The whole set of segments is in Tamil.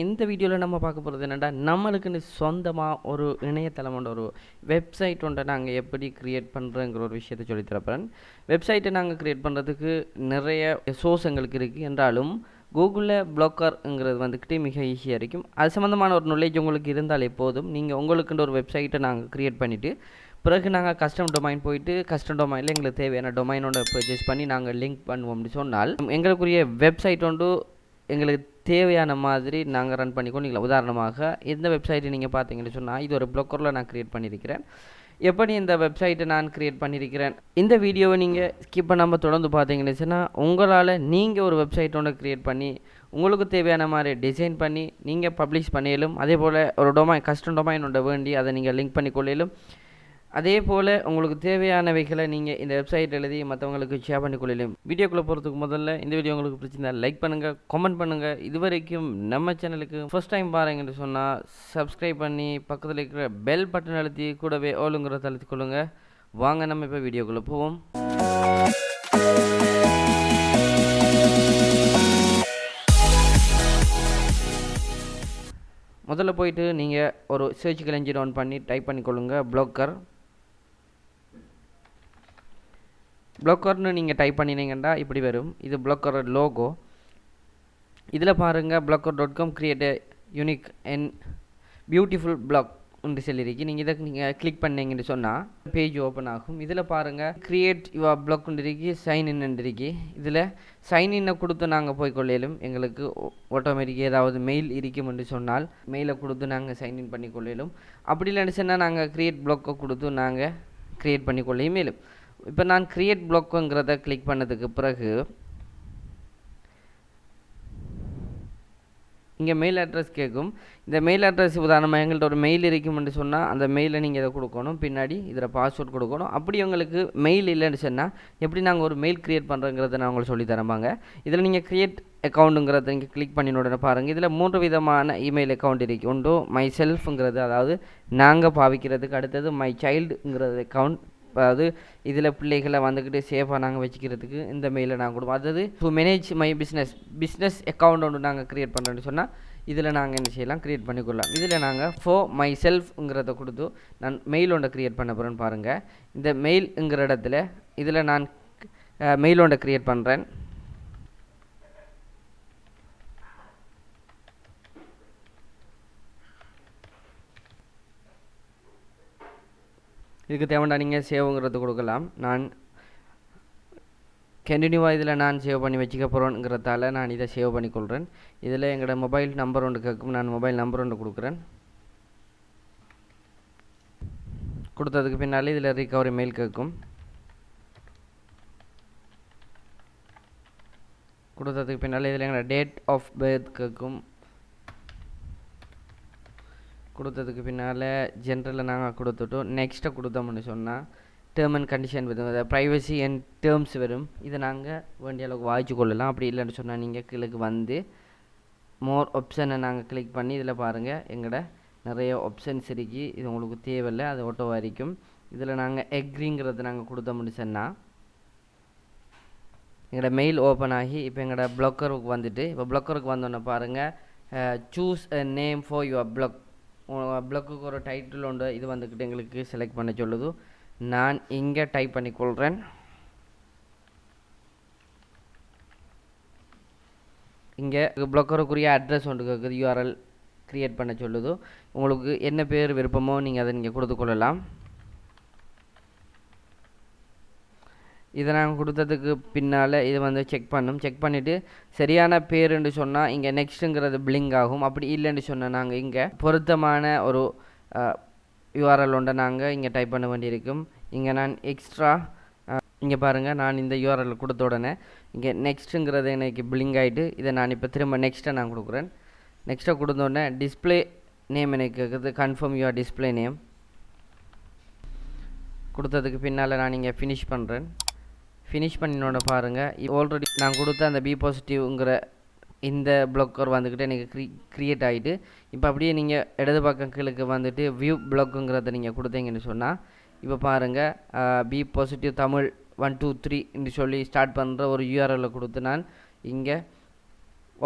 இந்த வீடியோவில் நம்ம பார்க்க போகிறது என்னென்னா நம்மளுக்குன்னு சொந்தமாக ஒரு இணையதளம் ஒரு வெப்சைட் ஒன்றை நாங்கள் எப்படி க்ரியேட் பண்ணுறோங்கிற ஒரு விஷயத்தை சொல்லித்தரப்போகிறேன். வெப்சைட்டை நாங்கள் க்ரியேட் பண்ணுறதுக்கு நிறைய சோர்ஸ் எங்களுக்கு இருக்குது என்றாலும் கூகுளில் ப்ளாக்கருங்கிறது வந்துக்கிட்டு மிக ஈஸியாக இருக்கும். அது சம்மந்தமான ஒரு நாலேஜ் உங்களுக்கு இருந்தாலே போதும். நீங்கள் உங்களுக்குன்ற ஒரு வெப்சைட்டை நாங்கள் க்ரியேட் பண்ணிவிட்டு பிறகு நாங்கள் கஸ்டம் டொமைன் போயிட்டு கஸ்டம் டொமைனில் எங்களுக்கு தேவையான டொமைனோட பர்ச்சேஸ் பண்ணி நாங்கள் லிங்க் பண்ணுவோம்னு சொன்னால் எங்களுக்குரிய வெப்சைட் ஒன்று எங்களுக்கு தேவையான மாதிரி நாங்கள் ரன் பண்ணிக்கொண்டிருக்கலாம். உதாரணமாக இந்த வெப்சைட்டை நீங்கள் பார்த்தீங்கன்னு சொன்னால் இது ஒரு ப்ளாக்கரில் நான் க்ரியேட் பண்ணியிருக்கிறேன். எப்படி இந்த வெப்சைட்டை நான் க்ரியேட் பண்ணியிருக்கிறேன், இந்த வீடியோவை நீங்கள் ஸ்கிப் பண்ணாமல் தொடர்ந்து பார்த்தீங்கன்னு சொன்னால் உங்களால் நீங்கள் ஒரு வெப்சைட் ஒன்று க்ரியேட் பண்ணி உங்களுக்கு தேவையான மாதிரி டிசைன் பண்ணி நீங்கள் பப்ளிஷ் பண்ணிடலும். அதே போல் ஒரு டொமைன் கஸ்டம் டொமைன் ஒன்று வேண்டி அதை நீங்கள் லிங்க் பண்ணிக்கொள்ளும். அதே போல் உங்களுக்கு தேவையானவைகளை நீங்கள் இந்த வெப்சைட் எழுதி மற்றவங்களுக்கு ஷேர் பண்ணிக்கொள்ளும். வீடியோக்குள்ளே போகிறதுக்கு முதல்ல இந்த வீடியோ உங்களுக்கு பிடிச்சிருந்தா லைக் பண்ணுங்கள், கமெண்ட் பண்ணுங்கள். இது வரைக்கும் நம்ம சேனலுக்கு ஃபர்ஸ்ட் டைம் பாருங்கன்னு சொன்னால் சப்ஸ்கிரைப் பண்ணி பக்கத்தில் இருக்கிற பெல் பட்டன் அழுத்தி கூடவே ஓலுங்கிறத அழுத்திக் கொள்ளுங்கள். வாங்க நம்ம இப்போ வீடியோக்குள்ளே போவோம். முதல்ல போயிட்டு நீங்கள் ஒரு சர்ச் என்ஜின் ஆன் பண்ணி டைப் பண்ணிக்கொள்ளுங்கள் ப்ளாக்கர்னு நீங்கள் டைப் பண்ணினீங்கன்னா இப்படி வரும். இது ப்ளாக்கர் லோகோ. இதில் பாருங்கள் Blogger dot com create unique and beautiful blog என்று சொல்லியிருக்கு. நீங்கள் இதை நீங்கள் கிளிக் பண்ணீங்கன்னு சொன்னால் பேஜ் ஓப்பன் ஆகும். இதில் பாருங்கள் கிரியேட் யுவர் பிளாக் இருக்கு, சைன் இன் இருக்கு. இதில் சைன் இன்னை கொடுத்து நாங்கள் போய்கொள்ளும். எங்களுக்கு ஆட்டோமேட்டிக் ஏதாவது மெயில் இருக்கும் என்று சொன்னால் மெயிலை கொடுத்து நாங்கள் சைன் இன் பண்ணிக்கொள்ளும். அப்படி இல்லைன்னு சொன்னால் நாங்கள் கிரியேட் பிளாக்கை கொடுத்து நாங்கள் க்ரியேட் பண்ணிக்கொள்ளையும் மேலும். இப்போ நான் க்ரியேட் பிளாக்குங்கிறத கிளிக் பண்ணதுக்கு பிறகு இங்கே மெயில் அட்ரஸ் கேட்கும். இந்த மெயில் அட்ரஸ் உதாரணமாக எங்கள்கிட்ட ஒரு மெயில் இருக்குமென்று சொன்னால் அந்த மெயிலை நீங்கள் இதை கொடுக்கணும். பின்னாடி இதில் பாஸ்வேர்ட் கொடுக்கணும். அப்படி உங்களுக்கு மெயில் இல்லைன்னு சொன்னால் எப்படி நாங்கள் ஒரு மெயில் க்ரியேட் பண்ணுறோங்கிறத நான் உங்களுக்கு சொல்லி தரமாங்க. இதில் நீங்கள் க்ரியேட் அக்கௌண்ட்டுங்கிறத நீங்கள் கிளிக் பண்ணி உடனே பாருங்கள். இதில் 3 விதமான இமெயில் அக்கௌண்ட் இருக்குது. ஒன்று மை செல்ஃப்ங்கிறது, அதாவது நாங்கள் பாவிக்கிறதுக்கு. அடுத்தது மை சைல்டுங்கிறது அக்கௌண்ட், அதாவது இதில் பிள்ளைகளை வந்துக்கிட்டு சேஃபாக நாங்கள் வச்சுக்கிறதுக்கு இந்த மெயிலை நாங்கள் கொடுப்போம். அதாவது to manage my business account ஒன்று நாங்கள் க்ரியேட் பண்ணுறோன்னு சொன்னால் இதில் நாங்கள் என்ன செய்யலாம், க்ரியேட் பண்ணிக்கொள்ளலாம். இதில் நாங்கள் ஃபார் மை செல்ஃப்ங்கிறத கொடுத்து நான் மெயில் ஒன்றை க்ரியேட் பண்ண போகிறேன்னு பாருங்கள். இந்த மெயில்ங்கிற இடத்துல இதில் நான் மெயில் ஒன்றை க்ரியேட் பண்ணுறேன். இதுக்கு தேவைன்னா நீங்கள் சேவுங்கிறது கொடுக்கலாம். நான் கண்டினியூவாக இதில் நான் சேவ் பண்ணி வச்சுக்க போகிறோங்கிறதால நான் இதை சேவ் பண்ணிக்கொள்கிறேன். இதில் எங்களோட மொபைல் நம்பர் ஒன்று கேட்கும். நான் மொபைல் நம்பர் ஒன்று கொடுக்குறேன். கொடுத்ததுக்கு பின்னால் இதில் ரிகவரி மெயில் கேட்கும். கொடுத்ததுக்கு பின்னால் இதில் எங்களோட டேட் ஆஃப் பர்த் கேட்கும். கொடுத்ததுக்கு பின்னால் ஜென்ரலில் நாங்கள் கொடுத்துட்டோம். நெக்ஸ்ட்டை கொடுத்தோம்னு சொன்னால் டேர்ம் அண்ட் கண்டிஷன் வரும், அதாவது ப்ரைவசி அண்ட் டேர்ம்ஸ் வரும். இதை நாங்கள் வேண்டிய அளவுக்கு வாய்ச்சி கொள்ளலாம். அப்படி இல்லைன்னு சொன்னால் நீங்கள் கீழே வந்து மோர் ஆப்ஷனை நாங்கள் கிளிக் பண்ணி இதில் பாருங்கள் எங்களோட நிறைய ஆப்ஷன்ஸ் இருக்குது. இது உங்களுக்கு தேவையில்லை, அது ஓட்டோவாக இருக்கும். இதில் நாங்கள் எக்ரிங்கிறது நாங்கள் கொடுத்தோம்னு சொன்னால் எங்களோட மெயில் ஓப்பன் ஆகி இப்போ எங்களோட ப்ளாக்கருக்கு வந்துட்டு இப்போ ப்ளாக்கருக்கு வந்தோன்னே பாருங்கள் choose a name for your ப்ளாக்குக்கு ஒரு டைட்டில் உண்டு. இது வந்துக்கிட்டு எங்களுக்கு செலக்ட் பண்ண சொல்லுது. நான் இங்கே டைப் பண்ணிக்கொள்கிறேன். இங்கே ப்ளாக்கருக்குரிய அட்ரஸ் ஒன்று கேட்குது, யூஆர்எல் க்ரியேட் பண்ண சொல்லுது. உங்களுக்கு என்ன பேர் விருப்பமோ நீங்கள் அதை நீங்கள் கொடுத்துக்கொள்ளலாம். இதை நாங்கள் கொடுத்ததுக்கு பின்னால் இது வந்து செக் பண்ணிவிட்டு சரியான பேருன்னு சொன்னால் இங்கே நெக்ஸ்ட்டுங்கிறது பிளிங்க் ஆகும். அப்படி இல்லைன்னு சொன்னால் நாங்கள் இங்கே பொருத்தமான ஒரு யூஆர்எல் ஒன்றை நாங்கள் இங்கே டைப் பண்ண வேண்டியிருக்கும். இங்கே நான் எக்ஸ்ட்ரா இங்கே பாருங்கள், நான் இந்த யூஆர்எல் கொடுத்த உடனே இங்கே நெக்ஸ்ட்டுங்கிறது எனக்கு பிளிங்க் ஆகிட்டு இதை நான் இப்போ திரும்ப நெக்ஸ்ட்டை நான் கொடுக்குறேன். நெக்ஸ்ட்டை கொடுத்த உடனே டிஸ்பிளே நேம் எனக்கு கேட்குது, கன்ஃபார்ம் யுவர் டிஸ்பிளே நேம். கொடுத்ததுக்கு பின்னால் நான் இங்கே ஃபினிஷ் பண்ணுறேன். ஃபினிஷ் பண்ணினோட பாருங்கள் ஆல்ரெடி நான் கொடுத்த அந்த bepositiveங்கிற இந்த ப்ளாக்கர் வந்துக்கிட்டு எனக்கு க்ரியேட் ஆகிட்டு இப்போ அப்படியே நீங்கள் இடது பக்கம் கீழே வந்துட்டு வியூ ப்ளாக்குங்கிறத நீங்கள் கொடுத்தீங்கன்னு சொன்னால் இப்போ பாருங்கள் bepositivetamill 123 சொல்லி ஸ்டார்ட் பண்ணுற ஒரு யூஆர்எல்லை கொடுத்து நான் இங்கே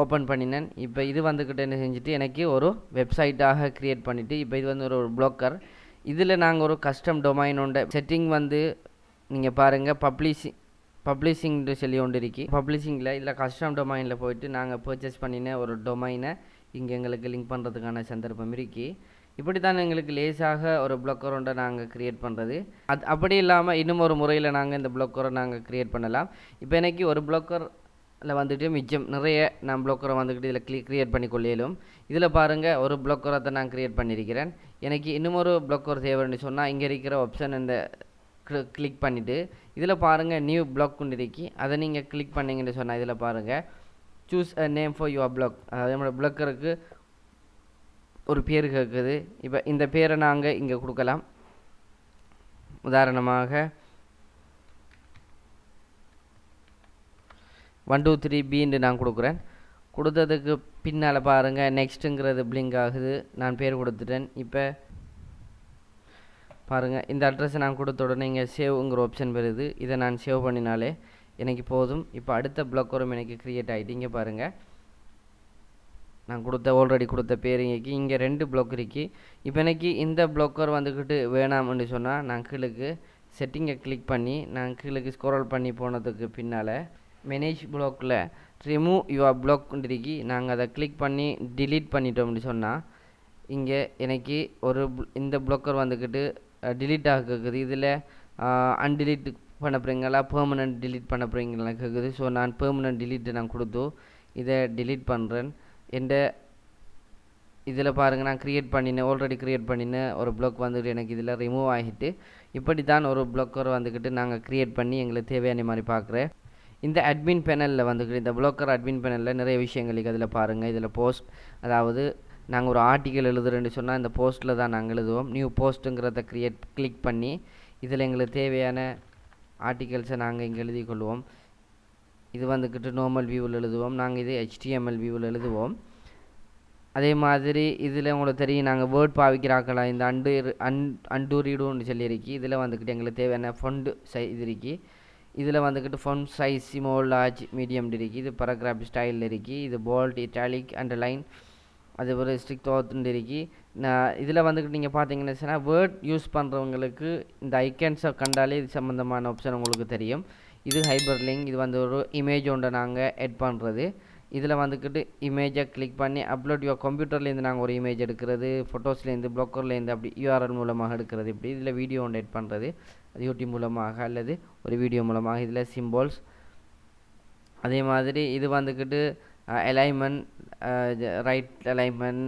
ஓப்பன் பண்ணினேன். இப்போ இது வந்துக்கிட்ட என்ன செஞ்சுட்டு எனக்கு ஒரு வெப்சைட்டாக க்ரியேட் பண்ணிவிட்டு இப்போ இது வந்து ஒரு ப்ளோக்கர். இதில் நாங்கள் ஒரு கஸ்டம் டொமைனோட செட்டிங் வந்து நீங்கள் பாருங்கள், பப்ளிஷிங்னு சொல்லி ஒன்று இருக்கு. பப்ளிஷிங்கில் இல்லை கஸ்டம் டொமைனில் போயிட்டு நாங்கள் பர்ச்சேஸ் பண்ணின ஒரு டொமைனை இங்கே எங்களுக்கு லிங்க் பண்ணுறதுக்கான சந்தர்ப்பம் இருக்கு. இப்படி தான் எங்களுக்கு லேசாக ஒரு ப்ளோக்கரோட நாங்கள் க்ரியேட் பண்ணுறது. அப்படி இல்லாமல் இன்னும் ஒரு முறையில் நாங்கள் இந்த ப்ளோக்கரை நாங்கள் க்ரியேட் பண்ணலாம். இப்போ எனக்கு ஒரு ப்ளோக்கரில் வந்துட்டு மிச்சம் நிறைய நான் ப்ளோக்கரை வந்துக்கிட்டு இதில் க்ரியேட் பண்ணி கொள்ளையிலும். இதில் பாருங்கள், ஒரு ப்ளோக்கரை நான் க்ரியேட் பண்ணியிருக்கிறேன். எனக்கு இன்னும் ஒரு ப்ளோக்கர் தேவைன்னு சொன்னால் இங்கே இருக்கிற ஆப்ஷன் இந்த கிளிக் பண்ணிவிட்டு இதில் பாருங்கள் நியூ ப்ளாக் கொண்டு இருக்கி அதை நீங்கள் கிளிக் பண்ணிங்கன்னு சொன்னால் இதில் பாருங்கள் choose a name for your blog. அதாவது நம்மளோட ப்ளாக்கருக்கு ஒரு பேர் கேட்குது. இப்போ இந்த பேரை நாங்கள் இங்கே கொடுக்கலாம். உதாரணமாக 123Bன்னு நான் கொடுக்குறேன். கொடுத்ததுக்கு பின்னால் பாருங்கள் நெக்ஸ்ட்டுங்கிறது பிளிங்க் ஆகுது. நான் பேர் கொடுத்துட்டேன். இப்போ பாருங்கள், இந்த அட்ரஸை நான் கொடுத்த உடனே இங்கே சேவ்ங்கிற ஆப்ஷன் வருது. இதை நான் சேவ் பண்ணினாலே எனக்கு போதும். இப்போ அடுத்த ப்ளாக்கரும் எனக்கு க்ரியேட் ஆகிட்டு இங்கே பாருங்கள், நான் ஆல்ரெடி கொடுத்த பேருங்கக்கு இங்கே 2 ப்ளாக் இருக்கு. இப்போ எனக்கு இந்த ப்ளாக்கர் வந்துக்கிட்டு வேணாம்னு சொன்னால் நான் கீழுக்கு செட்டிங்கை கிளிக் பண்ணி நான் கீழுக்கு ஸ்க்ரோல் பண்ணி போனதுக்கு பின்னால் மேனேஜ் ப்ளாக்கில் ரிமூவ் யுவர் ப்ளாக் இருக்கி நாங்கள் அதை கிளிக் பண்ணி டிலீட் பண்ணிட்டோம்னு சொன்னால் இங்கே எனக்கு இந்த ப்ளாக்கர் வந்துக்கிட்டு டிலீட் ஆகுது. இதில் அன்டிலீட் பண்ண போகிறீங்களா பெர்மனன்ட் டிலீட் பண்ண போகிறீங்களா கேட்குது. ஸோ நான் பெர்மனன்ட் டிலீட்டு நான் கொடுத்து இதை டிலீட் பண்ணுறேன். இதில் பாருங்கள், நான் ஆல்ரெடி க்ரியேட் பண்ணினேன் ஒரு ப்ளாக் வந்துட்டு எனக்கு இதில் ரிமூவ் ஆகிட்டு. இப்படி தான் ஒரு ப்ளாக்கர் வந்துக்கிட்டு நாங்கள் க்ரியேட் பண்ணி எங்களுக்கு தேவையான மாதிரி பார்க்குறேன். இந்த அட்மின் பேனலில் வந்துக்கிட்டு இந்த ப்ளாக்கர் அட்மின் பேனலில் நிறைய விஷயங்களுக்கு அதில் பாருங்கள். இதில் போஸ்ட், அதாவது நாங்கள் ஒரு ஆர்டிக்கல் எழுதுறேன்னு சொன்னால் இந்த போஸ்ட்டில் தான் நாங்கள் எழுதுவோம். நியூ போஸ்ட்டுங்கிறத கிளிக் பண்ணி இதில் எங்களுக்கு தேவையான ஆர்டிக்கல்ஸை நாங்கள் இங்கே எழுதி கொள்வோம். இது வந்துக்கிட்டு நார்மல் வியூவில் எழுதுவோம். நாங்கள் இது HTML வியூவில் எழுதுவோம். அதே மாதிரி இதில் உங்களுக்கு தெரியும், நாங்கள் வேர்ட் பாவிக்கிறாக்கலாம். இந்த அண்டு ரீடுன்னு சொல்லியிருக்கு. இதில் வந்துக்கிட்டு எங்களுக்கு தேவையான ஃபொண்ட் இது இருக்கு. இதில் வந்துக்கிட்டு font size small, large, medium இருக்குது. இது பேராகிராஃப் ஸ்டைலில் இருக்குது. இது போல்ட், இட்டாலிக், அண்டர்லைன், அது ஒரு ஸ்ட்ரிக்ட் ஓத்துன்னு இருக்கு. இதில் வந்துக்கிட்டு நீங்கள் பார்த்தீங்கன்னு சொன்னால் வேர்ட் யூஸ் பண்ணுறவங்களுக்கு இந்த ஐக்கன்ஸை கண்டாலே இது சம்மந்தமான ஆப்ஷன் உங்களுக்கு தெரியும். இது ஹைப்பர் லிங்க். இது வந்து ஒரு இமேஜ் ஒன்றை நாங்கள் எட் பண்ணுறது. இதில் வந்துக்கிட்டு இமேஜை கிளிக் பண்ணி அப்லோட் யுவர் கம்ப்யூட்டர்லேருந்து நாங்கள் ஒரு இமேஜ் எடுக்கிறது, ஃபோட்டோஸ்லேருந்து ப்ளோக்கர்லேருந்து அப்படி URL மூலமாக எடுக்கிறது. இப்படி இதில் வீடியோ ஒன்று எட் பண்ணுறது, அது யூடியூப் மூலமாக அல்லது ஒரு வீடியோ மூலமாக. இதில் சிம்போல்ஸ், அதே மாதிரி இது வந்துக்கிட்டு அலைன்மெண்ட், ரைட் அலைன்மெண்ட்,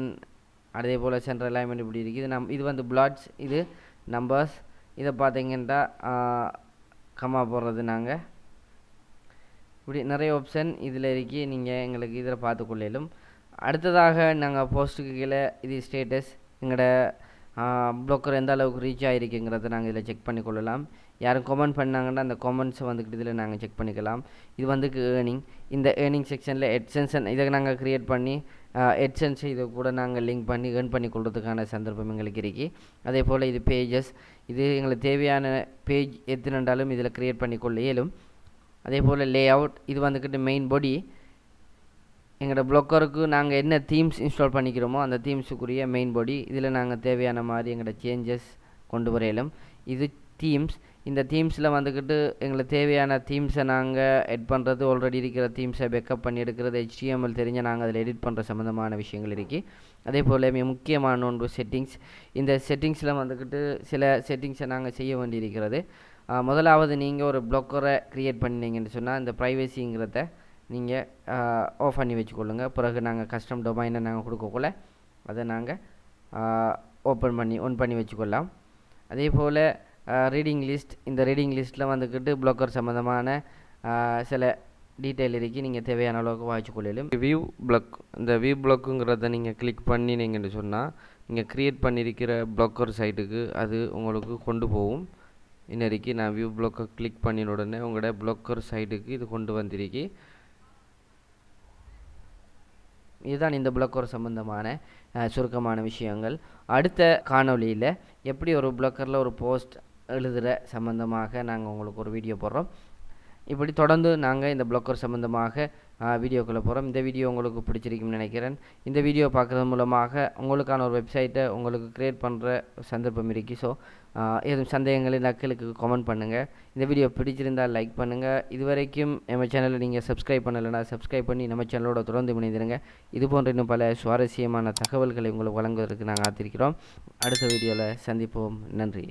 அதே போல் சென்டர் அலைன்மெண்ட் இப்படி இருக்குது. இது வந்து பிளாட்ஸ், இது நம்பர்ஸ். இதை பார்த்தீங்கன்னா கம்மா போடுறது. நாங்கள் இப்படி நிறைய ஆப்ஷன் இதில் இருக்கி நீங்கள் எங்களுக்கு இதில் பார்த்துக்கொள்ளும். அடுத்ததாக நாங்கள் போஸ்ட்டுக்கு கீழே இது ஸ்டேட்டஸ், எங்களோட ப்ளோக்கர் எந்த அளவுக்கு ரீச் ஆகிருக்குங்கிறத நாங்கள் இதில் செக் பண்ணிக்கொள்ளலாம். யாரும் கமெண்ட் பண்ணாங்கன்னா அந்த கமெண்ட்ஸை வந்துக்கிட்டு இதில் நாங்கள் செக் பண்ணிக்கலாம். இது வந்து ஏர்னிங். இந்த ஏர்னிங் செக்ஷனில் எட்சென்ஸ் இதை நாங்கள் க்ரியேட் பண்ணி எட்சென்ஸ் இதை கூட நாங்கள் லிங்க் பண்ணி ஏர்ன் பண்ணி கொள்றதுக்கான சந்தர்ப்பம் எங்களுக்கு இருக்குது. அதே போல் இது பேஜஸ், இது எங்களுக்கு தேவையான பேஜ் எத்தனைண்டாலும் இதில் க்ரியேட் பண்ணி கொள்ள இயலும். அதே போல் லே அவுட், இது வந்துக்கிட்டு மெயின் பாடி. எங்களோட ப்ளோக்கருக்கு நாங்கள் என்ன தீம்ஸ் இன்ஸ்டால் பண்ணிக்கிறோமோ அந்த தீம்ஸுக்குரிய மெயின் பாடி. இதில் நாங்கள் தேவையான மாதிரி எங்களோட சேஞ்சஸ் கொண்டு வரையிலும். இது தீம்ஸ். இந்த தீம்ஸில் வந்துக்கிட்டு எங்களுக்கு தேவையான தீம்ஸை நாங்கள் எட் பண்ணுறது, ஆல்ரெடி இருக்கிற தீம்ஸை பேக்கப் பண்ணி எடுக்கிறது, HTML தெரிஞ்ச நாங்கள் அதில் எடிட் பண்ணுற சம்மந்தமான விஷயங்கள் இருக்குது. அதே போல் மிக முக்கியமான ஒன்று செட்டிங்ஸ். இந்த செட்டிங்ஸில் வந்துக்கிட்டு சில செட்டிங்ஸை நாங்கள் செய்ய வேண்டியிருக்கிறது. முதலாவது நீங்கள் ஒரு ப்ளோக்கரை க்ரியேட் பண்ணிங்கன்னு சொன்னால் இந்த ப்ரைவசிங்கிறத நீங்கள் ஆஃப் பண்ணி வச்சுக்கொள்ளுங்க. பிறகு நாங்கள் கஸ்டம் டொமைனை நாங்கள் கொடுக்கக்குள்ள அதை நாங்கள் ஒன் பண்ணி வச்சுக்கொள்ளலாம். அதே போல் ரீடிங் லிஸ்ட், இந்த ரீடிங் லிஸ்ட்டில் வந்துக்கிட்டு ப்ளோக்கர் சம்மந்தமான சில டீட்டெயில் இருக்குது. நீங்கள் தேவையான அளவுக்கு வாய்ச்சிக்கொள்ளும். வியூ ப்ளாக், இந்த வியூ ப்ளாக்குங்கிறத நீங்கள் கிளிக் பண்ணினீங்கன்னு சொன்னால் நீங்கள் க்ரியேட் பண்ணியிருக்கிற ப்ளோக்கர் சைட்டுக்கு அது உங்களுக்கு கொண்டு போகும். இன்னைக்கு நான் வியூ ப்ளாக்கை கிளிக் பண்ணின உடனே உங்களோட ப்ளோக்கர் சைட்டுக்கு இது கொண்டு வந்திருக்கு. இதுதான் இந்த ப்ளோக்கர் சம்மந்தமான சுருக்கமான விஷயங்கள். அடுத்த காணொலியில் எப்படி ஒரு ப்ளோக்கரில் ஒரு போஸ்ட் எழுதுகிற சம்மந்தமாக நாங்கள் உங்களுக்கு ஒரு வீடியோ போடுறோம். இப்படி தொடர்ந்து நாங்கள் இந்த ப்ளாக்கர் சம்மந்தமாக வீடியோக்குள்ளே போகிறோம். இந்த வீடியோ உங்களுக்கு பிடிச்சிருக்கும்னு நினைக்கிறேன். இந்த வீடியோ பார்க்குறது மூலமாக உங்களுக்கான ஒரு வெப்சைட்டை உங்களுக்கு க்ரியேட் பண்ணுற சந்தர்ப்பம் இருக்குது. ஸோ எதுவும் சந்தேகங்கள் நக்களுக்கு கமெண்ட் பண்ணுங்கள். இந்த வீடியோ பிடிச்சிருந்தால் லைக் பண்ணுங்கள். இதுவரைக்கும் நம்ம சேனலை நீங்கள் சப்ஸ்கிரைப் பண்ணலைன்னா சப்ஸ்கிரைப் பண்ணி நம்ம சேனலோட தொடர்ந்து இணைந்திருங்க. இது போன்ற இன்னும் பல சுவாரஸ்யமான தகவல்களை உங்களுக்கு வழங்குவதற்கு நாங்கள் காத்திருக்கிறோம். அடுத்த வீடியோவில் சந்திப்போம். நன்றி.